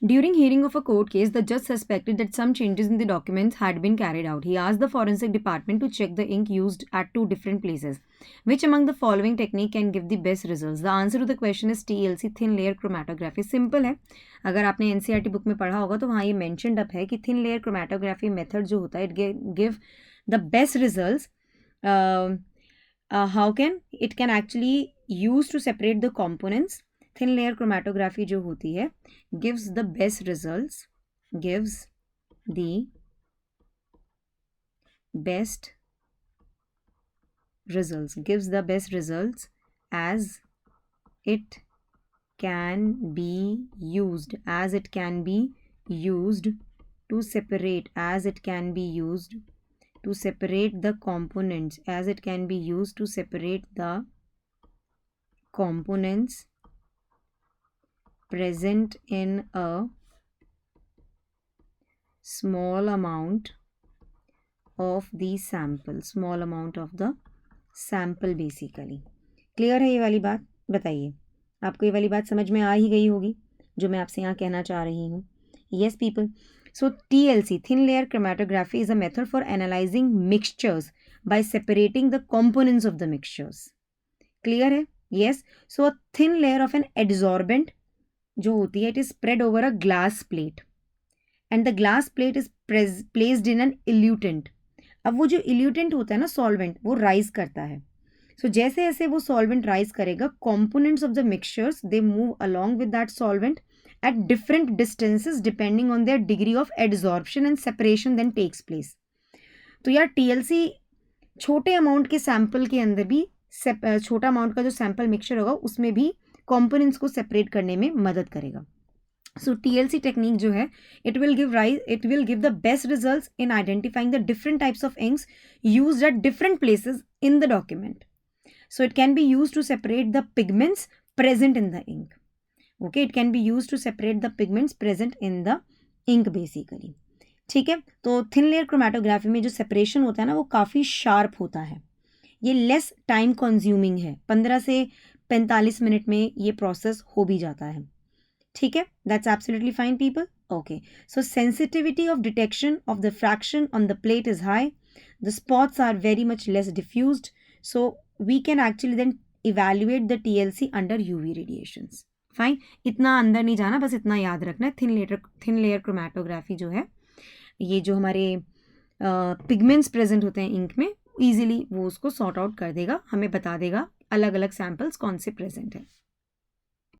During hearing of a court case, the judge suspected that some changes in the documents had been carried out. He asked the forensic department to check the ink used at 2 different places. Which among the following technique can give the best results? The answer to the question is TLC, thin layer chromatography. Simple है. अगर आपने NCERT book में पढ़ा होगा तो वहाँ ये mentioned up है कि thin layer chromatography method जो होता है it give the best results. How can it can actually use to separate the components. Thin layer chromatography जो होती है gives the best results as it can be used to separate the components present in a small amount of the sample basically. Clear है ये वाली बात? बताइए, आपको ये वाली बात समझ में आ ही गई होगी जो मैं आपसे यहाँ कहना चाह रही हूँ. Yes people. So TLC, thin layer chromatography, is a method for analyzing mixtures by separating the components of the mixtures. Clear है? Yes. So a thin layer of an adsorbent जो होती है, it is spread over a glass plate and the glass plate is placed in an elutent. अब वो जो elutent होता है ना, solvent, वो rise करता है. So जैसे जैसे वो solvent rise करेगा, components of the mixtures they move along with that solvent at different distances depending on their degree of adsorption and separation then takes place. तो यार TLC छोटे अमाउंट के सैंपल के अंदर भी छोटा अमाउंट का जो सैंपल मिक्सचर होगा उसमें भी कंपोनेंट्स को सेपरेट करने में मदद करेगा. सो TLC टेक्निक जो है it will give the best results in identifying the different types of inks used at different places in the document. So it can be used to separate the pigments present in the ink. Okay, it can be used to separate the pigments present in the ink basically. ठीक है, तो thin layer chromatography में जो separation होता है ना वो काफ़ी शार्प होता है. ये लेस टाइम कंज्यूमिंग है, 15 से 45 मिनट में ये प्रोसेस हो भी जाता है. ठीक है, that's absolutely fine people. Okay, so sensitivity of detection of the fraction on the plate is high. The spots are very much less diffused, so we can actually then evaluate the TLC under UV radiations. Fine, इतना अंदर नहीं जाना, बस इतना याद रखना है. Thin layer chromatography जो है, ये जो हमारे पिगमेंट्स प्रेजेंट होते हैं इंक में, ईजिली वो उसको सॉर्ट आउट कर देगा, हमें बता देगा अलग अलग सैम्पल्स कौन से प्रेजेंट है.